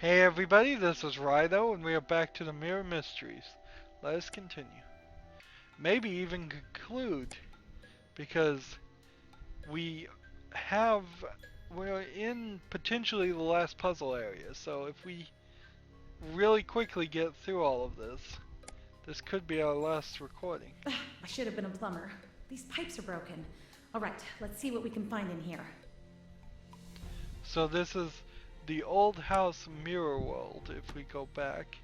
Hey everybody, this is Rydo, and we are back to the Mirror Mysteries. Let us continue. Maybe even conclude, because we have, we're in potentially the last puzzle area, so if we really quickly get through all of this, this could be our last recording. I should have been a plumber. These pipes are broken. All right, let's see what we can find in here. So this is the old house mirror world, if we go back.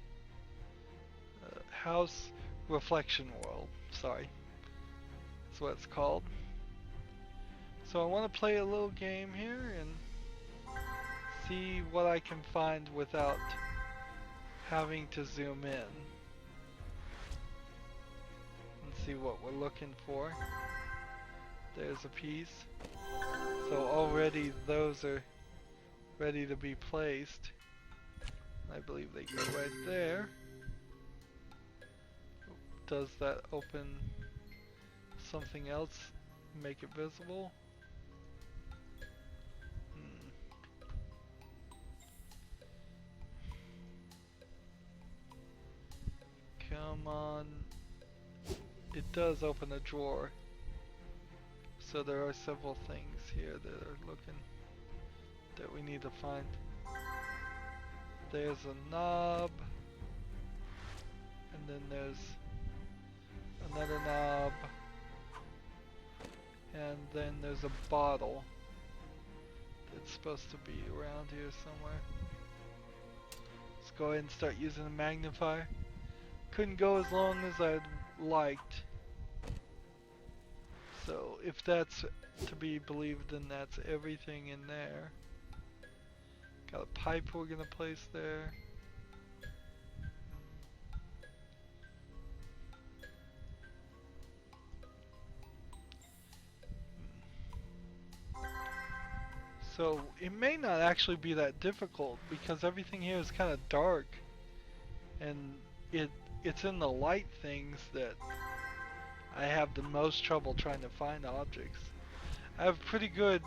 House reflection world, sorry. That's what it's called. So I want to play a little game here and see what I can find without having to zoom in. And see what we're looking for. There's a piece. So already those are ready to be placed. I believe they go right there. Does that open something else? Make it visible? Come on. It does open a drawer. So there are several things here that are looking that we need to find. There's a knob. And then there's another knob. And then there's a bottle that's supposed to be around here somewhere. Let's go ahead and start using the magnifier. Couldn't go as long as I'd liked. So if that's to be believed, then that's everything in there. Got a pipe we're gonna place there. So it may not actually be that difficult because everything here is kind of dark, and it's in the light things that I have the most trouble trying to find objects. I have pretty good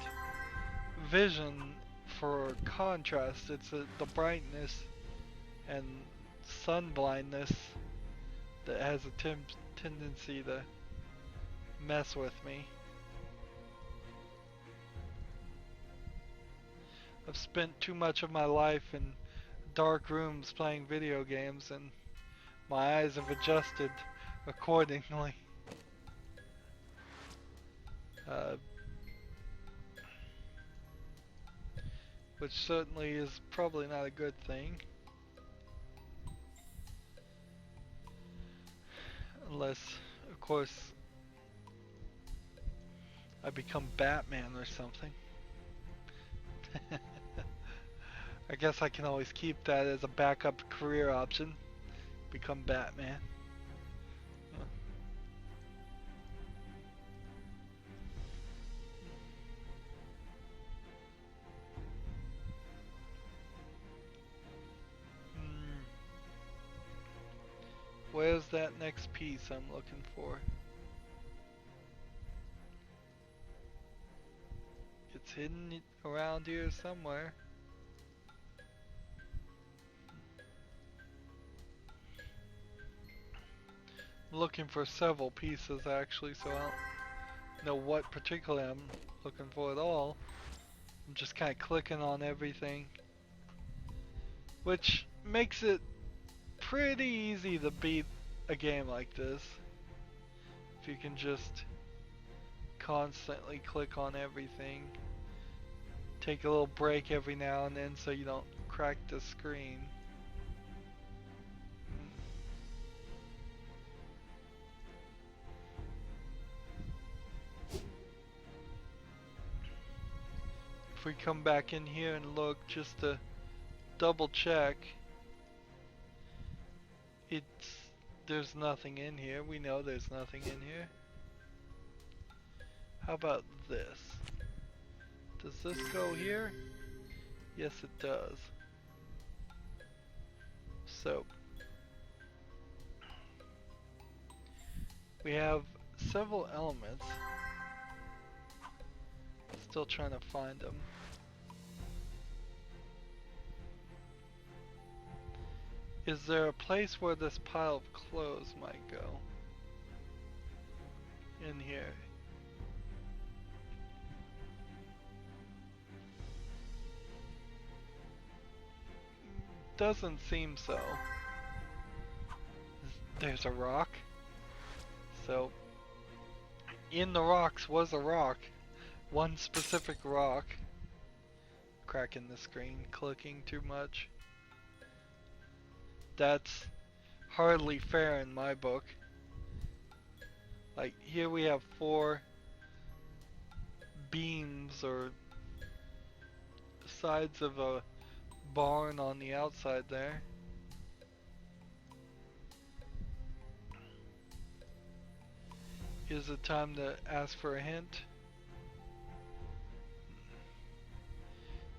vision for contrast. It's the brightness and sun blindness that has a tendency to mess with me. I've spent too much of my life in dark rooms playing video games, and my eyes have adjusted accordingly. Which certainly is probably not a good thing. Unless, of course, I become Batman or something. I guess I can always keep that as a backup career option. Become Batman. Where's that next piece I'm looking for? It's hidden around here somewhere. I'm looking for several pieces actually, so I don't know what particularly I'm looking for at all. I'm just kind of clicking on everything, which makes it pretty easy to beat a game like this if you can just constantly click on everything. Take a little break every now and then so you don't crack the screen. If we come back in here and look just to double check, there's nothing in here. We know there's nothing in here. How about this? Does this go here? Yes, it does. So we have several elements. Still trying to find them. Is there a place where this pile of clothes might go? In here. Doesn't seem so. There's a rock. So, in the rocks was a rock. One specific rock. Cracking the screen, clicking too much. That's hardly fair in my book. Like, here we have 4 beams or sides of a barn on the outside there. Is it time to ask for a hint?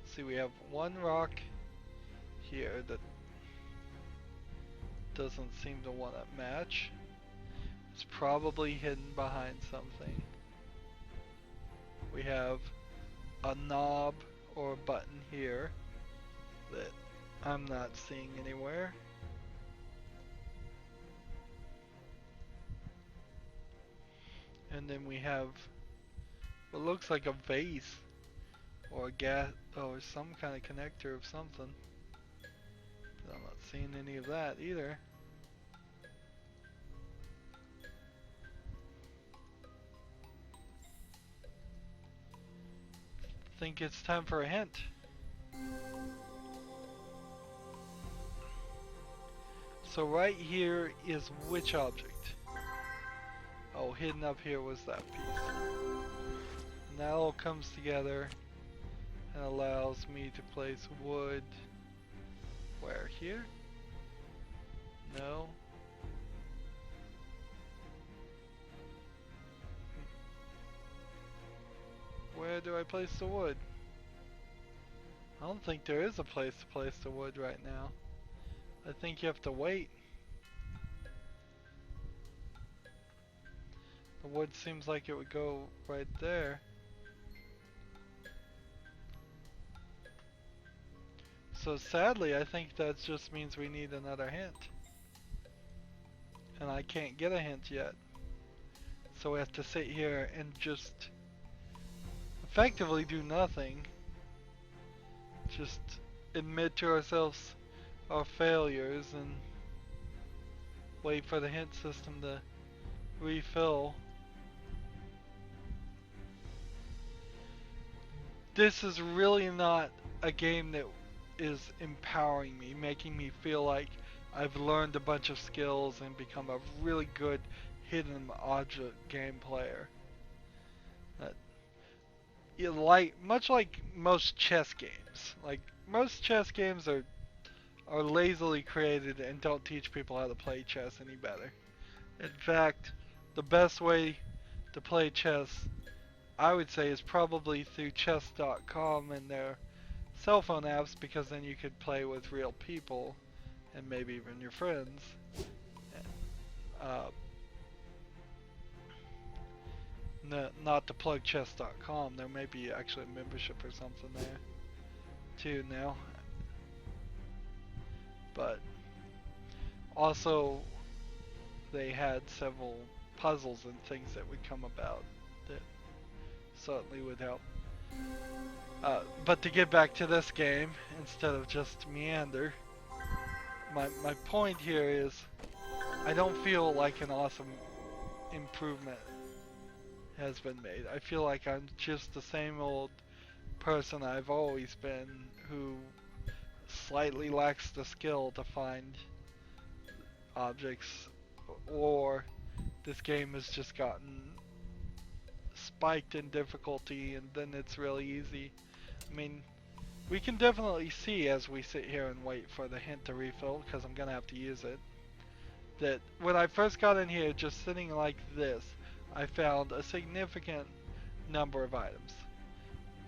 See, we have one rock here that doesn't seem to want to match. It's probably hidden behind something. We have a knob or a button here that I'm not seeing anywhere. And then we have what looks like a vase or a gas or some kind of connector of something. But I'm not seeing any of that either. Think it's time for a hint. So right here is which object? Oh, hidden up here was that piece. And that all comes together and allows me to place wood. Where? Here? No. Where do I place the wood? I don't think there is a place to place the wood right now. I think you have to wait. The wood seems like it would go right there. So sadly, I think that just means we need another hint. And I can't get a hint yet. So we have to sit here and just effectively do nothing. Just admit to ourselves our failures and wait for the hint system to refill. This is really not a game that is empowering me, making me feel like I've learned a bunch of skills and become a really good hidden object game player. Much like most chess games. Like most chess games are lazily created and don't teach people how to play chess any better. In fact, the best way to play chess, I would say, is probably through chess.com and their cell phone apps, because then you could play with real people and maybe even your friends. Not to plug chess.com, there may be actually a membership or something there too now. But also they had several puzzles and things that would come about that certainly would help. But to get back to this game, instead of just meander, my point here is I don't feel like an awesome improvement has been made. I feel like I'm just the same old person I've always been, who slightly lacks the skill to find objects, or this game has just gotten spiked in difficulty and then it's really easy. I mean, we can definitely see as we sit here and wait for the hint to refill, because I'm gonna have to use it, that when I first got in here, just sitting like this, I found a significant number of items.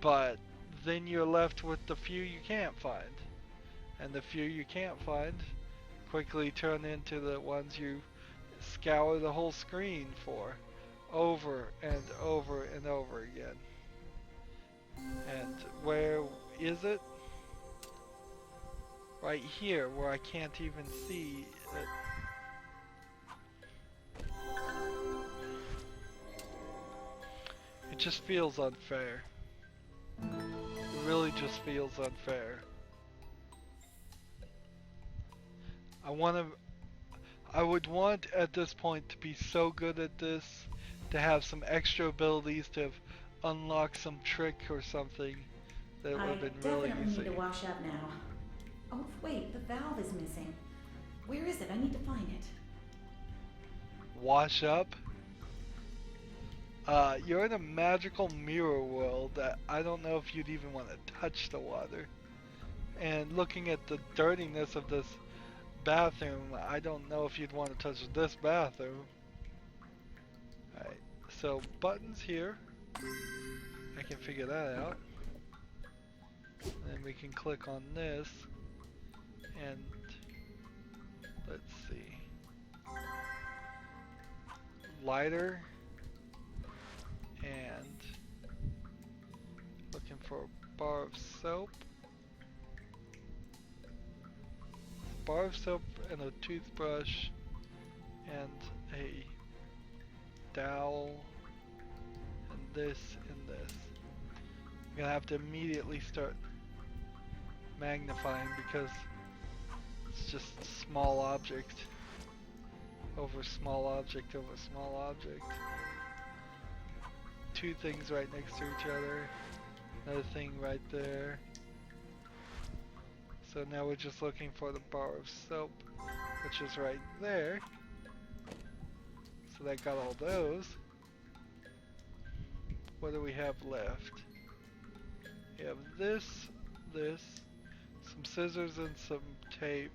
But then you're left with the few you can't find. And the few you can't find quickly turn into the ones you scour the whole screen for, over and over and over again. And where is it? right here where I can't even see it. It just feels unfair. It really just feels unfair. I would want at this point to be so good at this, to have some extra abilities, to have unlocked some trick or something that would have been really definitely easy. need to wash up now. Oh, wait, the valve is missing. Where is it? I need to find it. Wash up? You're in a magical mirror world that I don't know if you'd even want to touch the water. And looking at the dirtiness of this bathroom, I don't know if you'd want to touch this bathroom. Alright, so buttons here. I can figure that out. And then we can click on this. And let's see. Lighter. And looking for a bar of soap. Bar of soap and a toothbrush and a dowel and this and this. I'm gonna have to immediately start magnifying because it's just small object over small object over small object. Two things right next to each other, another thing right there. So now we're just looking for the bar of soap, which is right there. So that got all those. What do we have left? We have this, some scissors and some tape.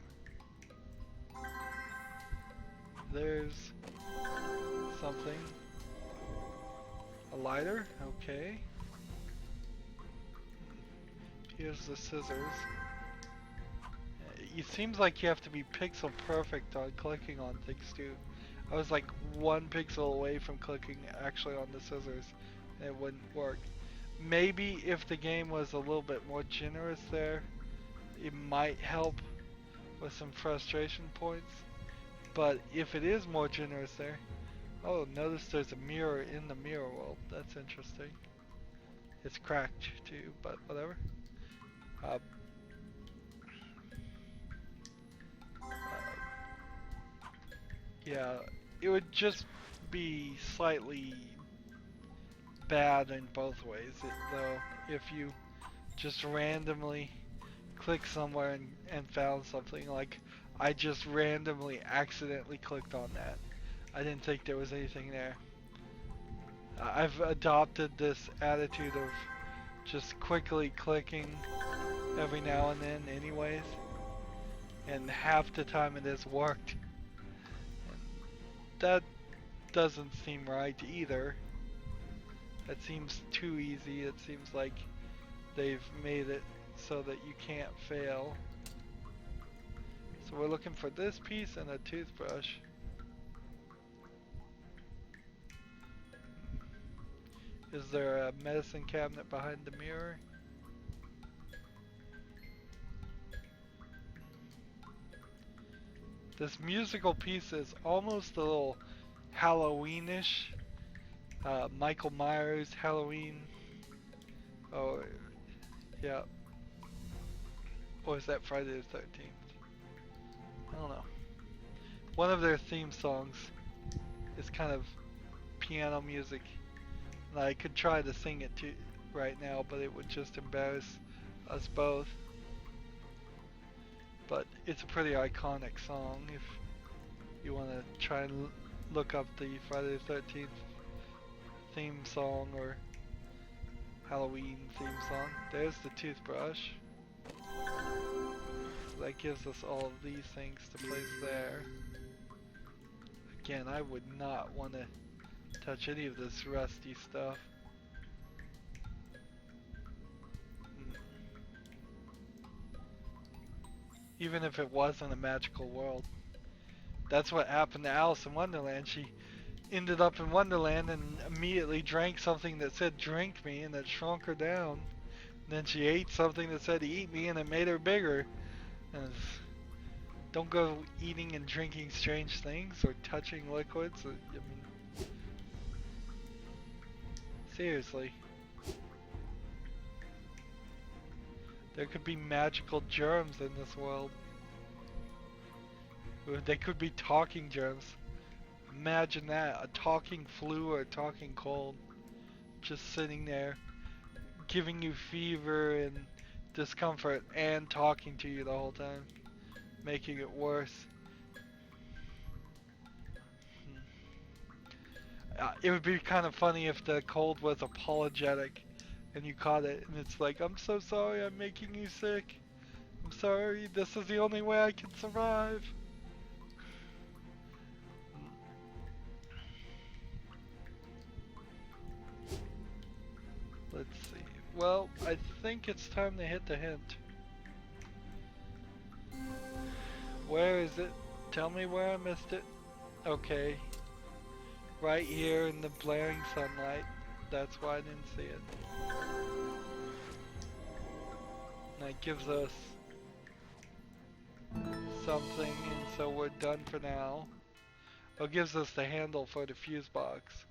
There's something. A lighter, okay. Here's the scissors. It seems like you have to be pixel perfect on clicking on things too. I was like 1 pixel away from clicking actually on the scissors and it wouldn't work. Maybe if the game was a little bit more generous there, it might help with some frustration points. But if it is more generous there, oh, notice there's a mirror in the mirror world. That's interesting. It's cracked too, but whatever. Yeah, it would just be slightly bad in both ways, though, if you just randomly click somewhere and found something. Like, I just randomly accidentally clicked on that. I didn't think there was anything there. I've adopted this attitude of just quickly clicking every now and then anyways, and half the time it has worked. That doesn't seem right either. That seems too easy. It seems like they've made it so that you can't fail. So we're looking for this piece and a toothbrush. Is there a medicine cabinet behind the mirror? This musical piece is almost a little Halloweenish. Michael Myers, Halloween. Oh, yeah. Or is that Friday the 13th? I don't know. One of their theme songs is kind of piano music. And I could try to sing it right now, but it would just embarrass us both. But it's a pretty iconic song if you want to try and look up the Friday the 13th theme song or Halloween theme song. There's the toothbrush. So that gives us all of these things to place there. Again, I would not want to touch any of this rusty stuff. Even if it wasn't a magical world. That's what happened to Alice in Wonderland. She ended up in Wonderland and immediately drank something that said drink me, and it shrunk her down. And then she ate something that said eat me, and it made her bigger. And don't go eating and drinking strange things or touching liquids. I mean, seriously. There could be magical germs in this world. They could be talking germs. Imagine that, a talking flu or a talking cold. Just sitting there, giving you fever and discomfort and talking to you the whole time. Making it worse. It would be kind of funny if the cold was apologetic and you caught it and it's like, I'm so sorry I'm making you sick. I'm sorry, this is the only way I can survive. Let's see. Well, I think it's time to hit the hint. Where is it? Tell me where I missed it. Okay. Right here in the blaring sunlight. That's why I didn't see it. And that gives us something, and so we're done for now. It gives us the handle for the fuse box.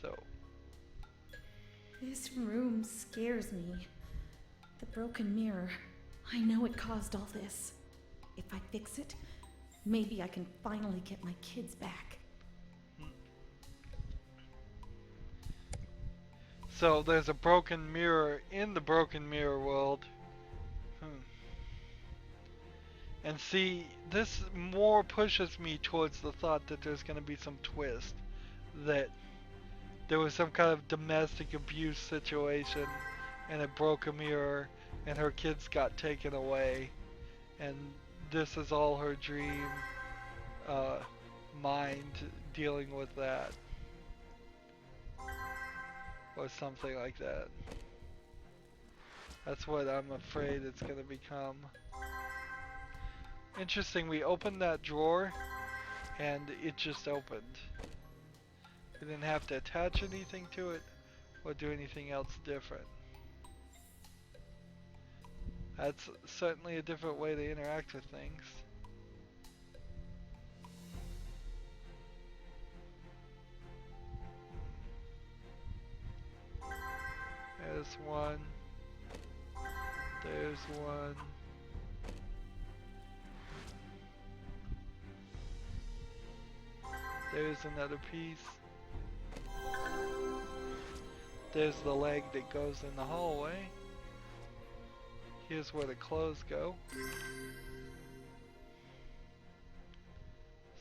So. This room scares me. The broken mirror. I know it caused all this. If I fix it, maybe I can finally get my kids back. So there's a broken mirror in the broken mirror world. And see, this more pushes me towards the thought that there's going to be some twist. That there was some kind of domestic abuse situation and it broke a mirror and her kids got taken away. And this is all her dream mind dealing with that. Or something like that. That's what I'm afraid it's going to become. Interesting, we opened that drawer and it just opened. We didn't have to attach anything to it or do anything else different. That's certainly a different way to interact with things. There's one. There's one. There's another piece. There's the leg that goes in the hallway. Here's where the clothes go.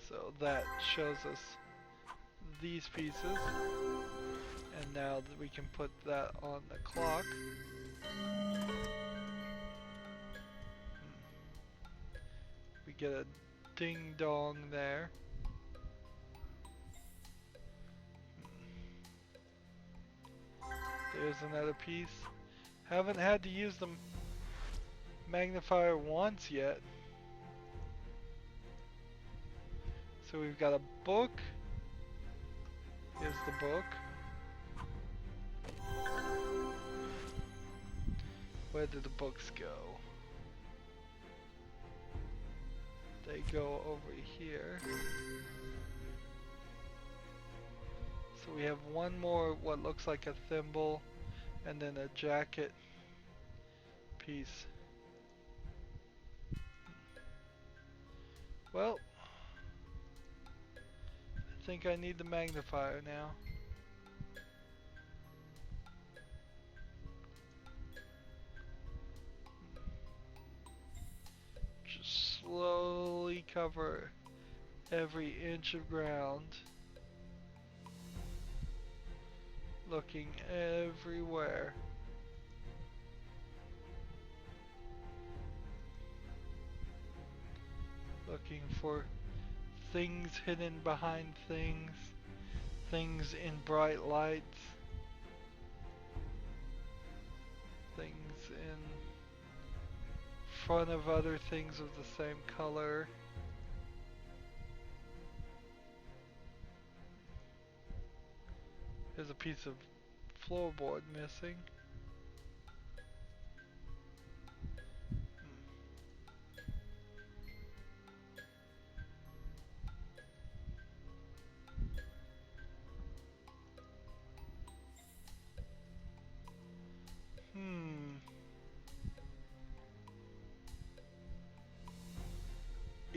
So that shows us these pieces. And now that we can put that on the clock. We get a ding dong there. There's another piece. Haven't had to use the magnifier once yet. So we've got a book. Here's the book. Where did the books go? They go over here. So we have one more what looks like a thimble and then a jacket piece. Well, I think I need the magnifier now. Just slowly cover every inch of ground. Looking everywhere. Looking for things hidden behind things. Things in bright lights. Things in front of other things of the same color. There's a piece of floorboard missing.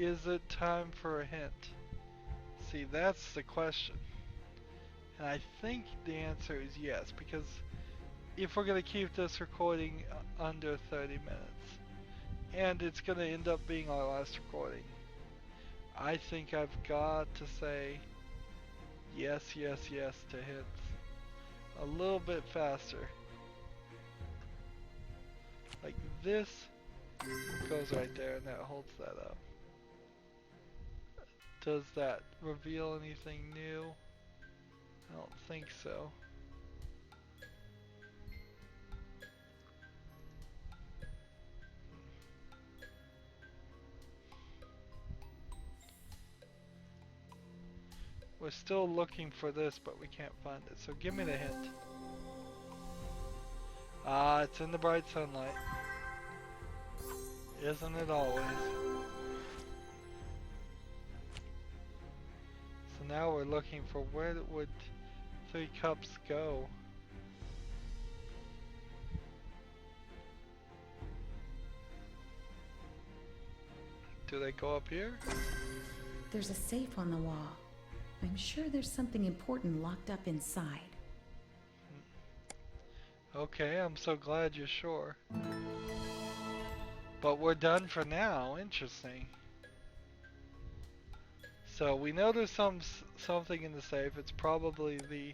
is it time for a hint? See, that's the question. And I think the answer is yes, because if we're going to keep this recording under 30 minutes, and it's going to end up being our last recording, I think I've got to say yes, yes, yes to hints. A little bit faster. Like this goes right there and that holds that up. Does that reveal anything new? I don't think so. We're still looking for this, but we can't find it. So give me the hint. Ah, it's in the bright sunlight. Isn't it always? So now we're looking for where would 3 cups go? Do they go up here? There's a safe on the wall. I'm sure there's something important locked up inside. Okay, I'm so glad you're sure. But we're done for now. Interesting. So we know there's something in the safe. It's probably the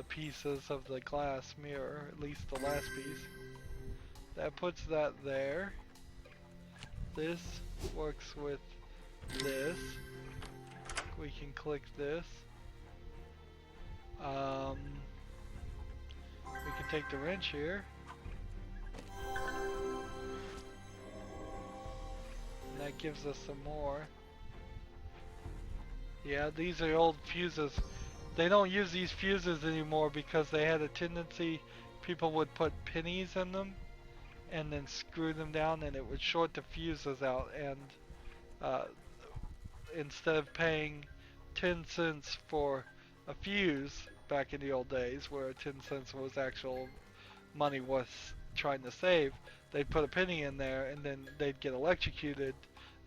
pieces of the glass mirror, at least the last piece. That puts that there. This works with this. We can click this. We can take the wrench here. And that gives us some more. Yeah, these are old fuses. They don't use these fuses anymore because they had a tendency, people would put pennies in them and then screw them down and it would short the fuses out, and instead of paying 10 cents for a fuse back in the old days where 10 cents was actual money worth trying to save, they'd put a penny in there and then they'd get electrocuted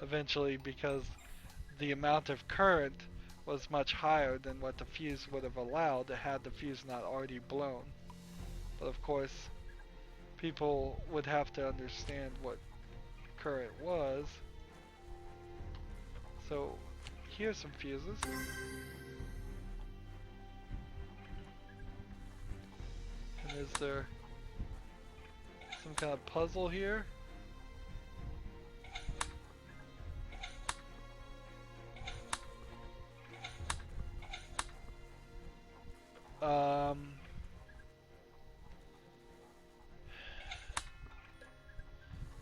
eventually because the amount of current was much higher than what the fuse would have allowed had the fuse not already blown. But of course, people would have to understand what current was. So here's some fuses. And is there some kind of puzzle here?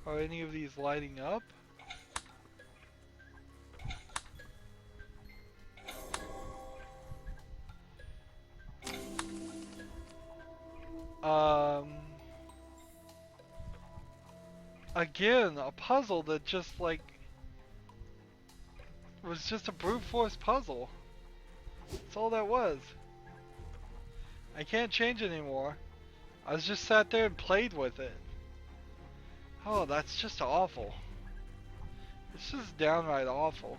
Are any of these lighting up? Again, a puzzle that just like was just a brute force puzzle. That's all that was. I can't change it anymore. I just sat there and played with it. Oh, that's just awful. It's just downright awful.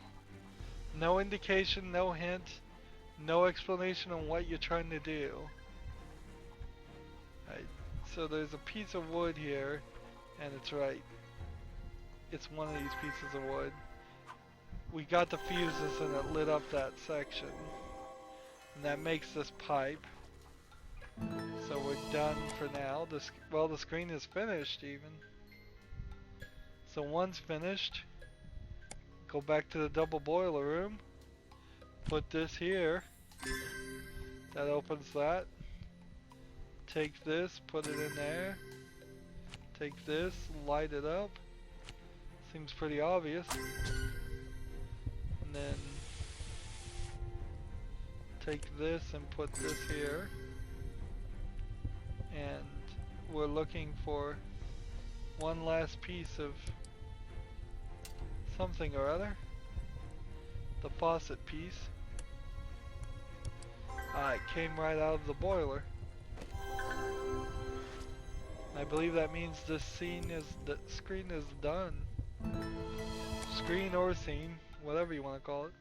No indication, no hint, no explanation on what you're trying to do. Right. So there's a piece of wood here, and it's right. It's one of these pieces of wood. We got the fuses and it lit up that section. And that makes this pipe. So we're done for now. Well, the screen is finished even. So one's finished. Go back to the double boiler room. Put this here. That opens that. Take this, put it in there. Take this, light it up. Seems pretty obvious. And then take this and put this here. And we're looking for one last piece of something or other. The faucet piece. It came right out of the boiler. I believe that means the screen is done. Screen or scene, whatever you want to call it.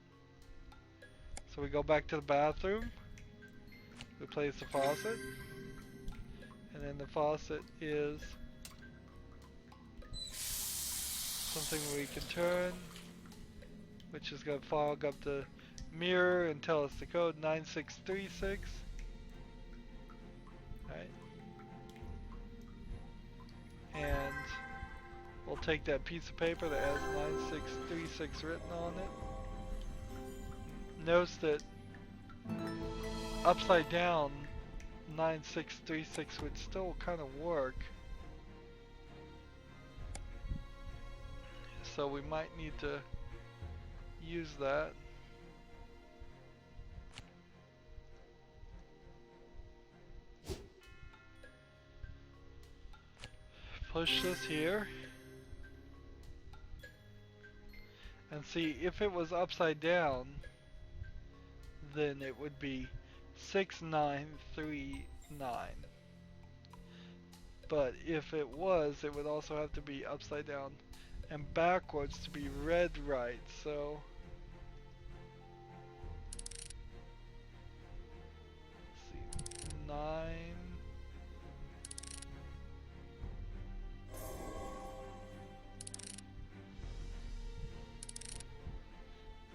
So we go back to the bathroom. We place the faucet. And then the faucet is something we can turn, which is going to fog up the mirror and tell us the code 9636. Alright. And we'll take that piece of paper that has 9636 written on it. Notice that upside down 9636 would still kind of work. So we might need to use that. Push this here. And see, if it was upside down, then it would be 6939. But if it was, it would also have to be upside down and backwards to be read right. So let's see, 9.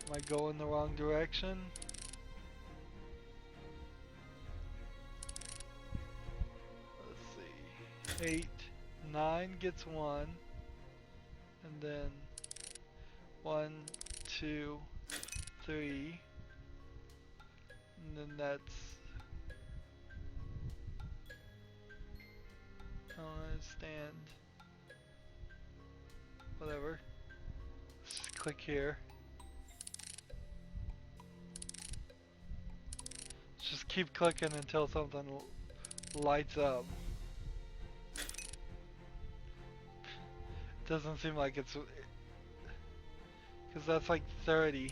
Am I going the wrong direction? Let's see. 8, 9 gets 1. And then 1, 2, 3. And then that's... I don't understand. Whatever. Let's just click here. Just keep clicking until something lights up. Doesn't seem like it's... because that's like 30.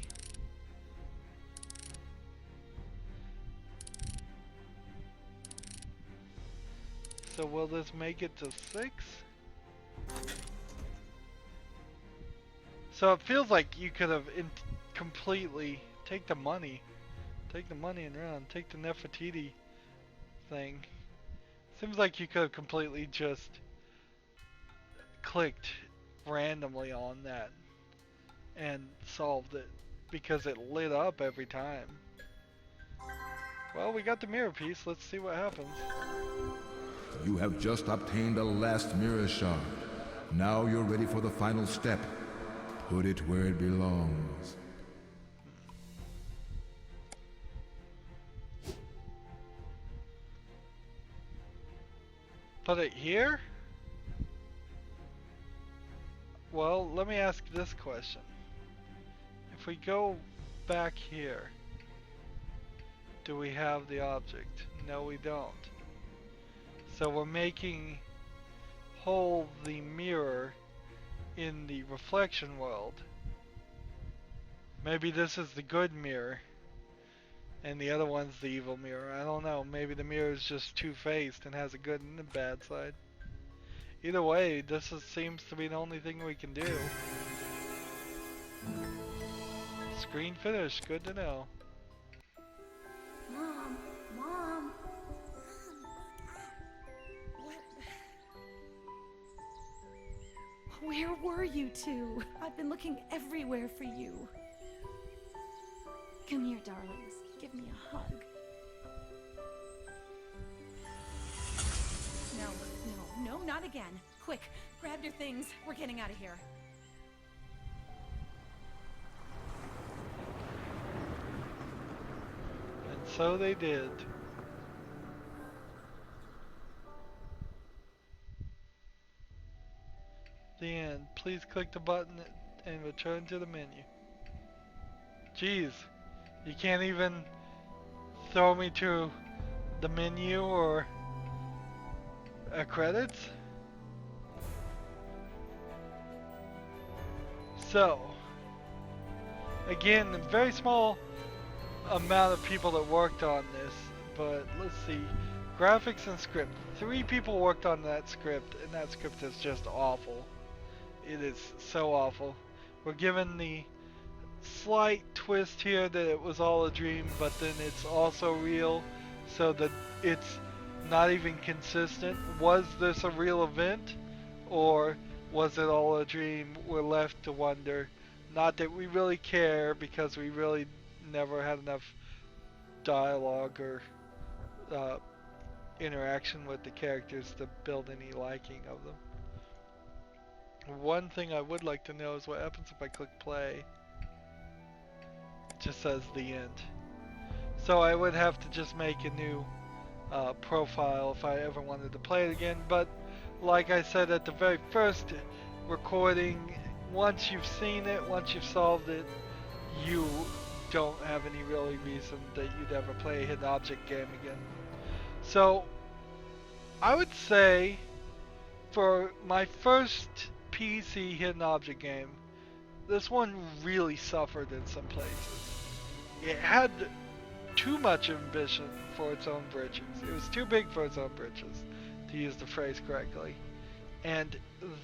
So will this make it to 6? So it feels like you could have completely... take the money and run. Take the Nefertiti thing. Seems like you could have completely just clicked randomly on that and solved it because it lit up every time. Well, we got the mirror piece. Let's see what happens. You have just obtained a last mirror shard. Now you're ready for the final step. Put it where it belongs. Put it here? Well, let me ask this question. If we go back here, do we have the object? No, we don't. So we're making whole the mirror in the reflection world. Maybe this is the good mirror and the other one's the evil mirror. I don't know. Maybe the mirror is just two-faced and has a good and a bad side. Either way, this seems to be the only thing we can do. Screen finished. Good to know. Mom. Where were you two? I've been looking everywhere for you. Come here, darlings. Give me a hug. No, not again. Quick, grab your things. We're getting out of here. And so they did. The end. Please click the button and return to the menu. Jeez, you can't even throw me to the menu or credits? So, again, a very small amount of people that worked on this, but let's see. Graphics and script, 3 people worked on that script, and that script is just awful. It is so awful. We're given the slight twist here that it was all a dream, but then it's also real, so that it's not even consistent. Was this a real event, or was it all a dream? We're left to wonder. Not that we really care, because we really never had enough dialogue or uh, interaction with the characters to build any liking of them. One thing I would like to know is what happens if I click play. It just says the end. So I would have to just make a new profile if I ever wanted to play it again. But like I said at the very first recording, once you've seen it, once you've solved it, you don't have any really reason that you'd ever play a hidden object game again. So I would say for my first PC hidden object game, this one really suffered in some places. It had too much ambition for its own britches. It was too big for its own britches, to use the phrase correctly. And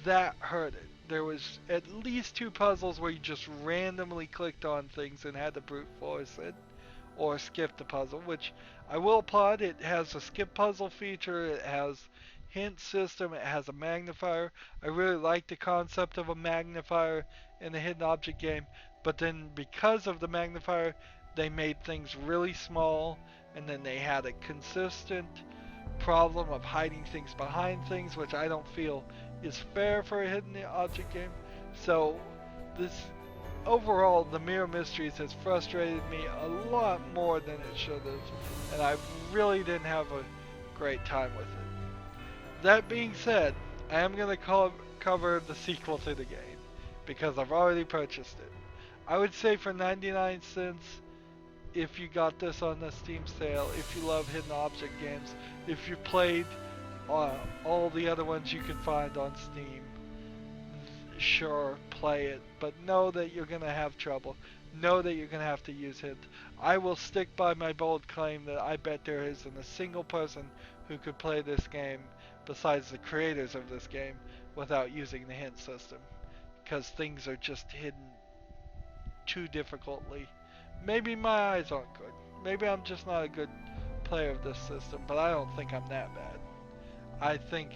that hurt it. There was at least 2 puzzles where you just randomly clicked on things and had to brute force it, or skip the puzzle, which I will applaud. It has a skip puzzle feature, it has hint system, it has a magnifier. I really like the concept of a magnifier in a hidden object game, but then because of the magnifier, they made things really small, and then they had a consistent problem of hiding things behind things, which I don't feel is fair for a hidden object game. So this overall, the Mirror Mysteries has frustrated me a lot more than it should have, and I really didn't have a great time with it. That being said, I am going to cover the sequel to the game, because I've already purchased it. I would say for 99 cents, if you got this on the Steam sale, if you love hidden object games, if you played all the other ones you can find on Steam, sure, play it, but know that you're going to have trouble. Know that you're going to have to use hint. I will stick by my bold claim that I bet there isn't a single person who could play this game, besides the creators of this game, without using the hint system, because things are just hidden too difficultly. Maybe my eyes aren't good. Maybe I'm just not a good player of this system, but I don't think I'm that bad. I think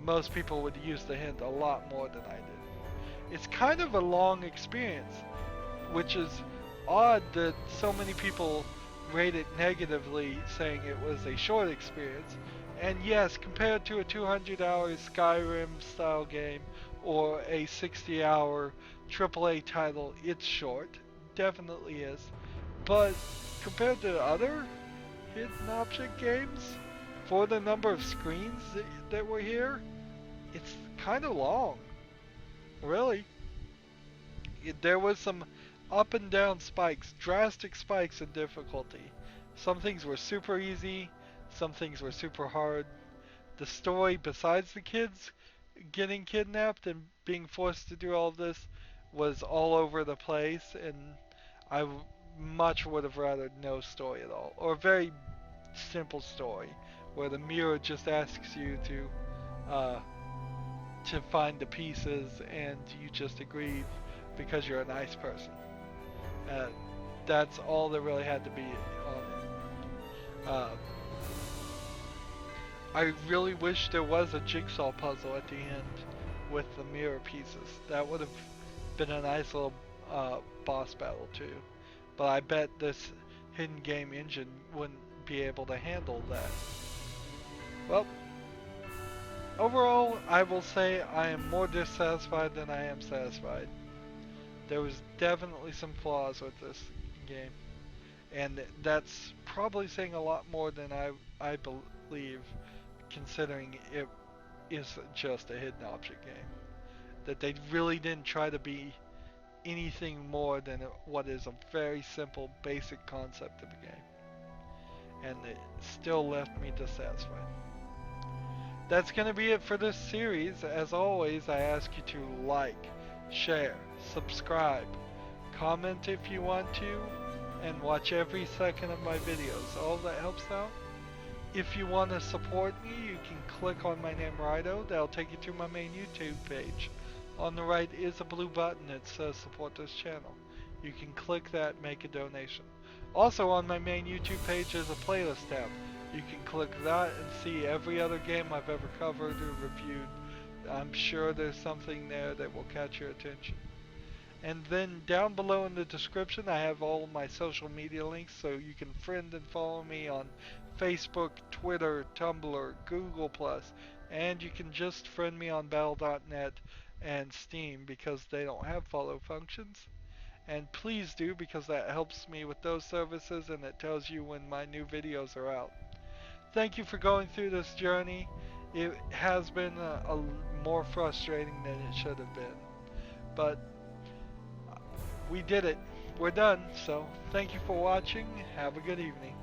most people would use the hint a lot more than I did. It's kind of a long experience, which is odd that so many people rate it negatively, saying it was a short experience. And yes, compared to a 200-hour Skyrim style game or a 60-hour AAA title, it's short. Definitely is. But compared to other hidden object games, for the number of screens that were here, it's kind of long. Really. There was some up and down spikes, drastic spikes in difficulty. Some things were super easy, some things were super hard. The story, besides the kids getting kidnapped and being forced to do all of this, was all over the place, and I much would have rather no story at all, or a very simple story where the mirror just asks you to find the pieces and you just agree because you're a nice person. That's all there really had to be on it. I really wish there was a jigsaw puzzle at the end with the mirror pieces. That would have been a nice little boss battle too. But I bet this hidden game engine wouldn't be able to handle that. Well, overall, I will say I am more dissatisfied than I am satisfied. There was definitely some flaws with this game, and that's probably saying a lot more than I believe, considering it is just a hidden object game. That they really didn't try to be anything more than what is a very simple, basic concept of the game. And it still left me dissatisfied. That's going to be it for this series. As always, I ask you to like, share, subscribe, comment if you want to, and watch every second of my videos. All that helps out. if you want to support me, you can click on my name Rydo. That'll take you to my main YouTube page. On the right is a blue button that says support this channel. You can click that, make a donation. Also on my main YouTube page is a playlist tab. You can click that and see every other game I've ever covered or reviewed. I'm sure there's something there that will catch your attention. And then down below in the description I have all my social media links, so you can friend and follow me on Facebook, Twitter, Tumblr, Google+, and you can just friend me on Battle.net and Steam because they don't have follow functions. And please do, because that helps me with those services and it tells you when my new videos are out. Thank you for going through this journey. It has been a more frustrating than it should have been. But we did it. We're done. So thank you for watching. Have a good evening.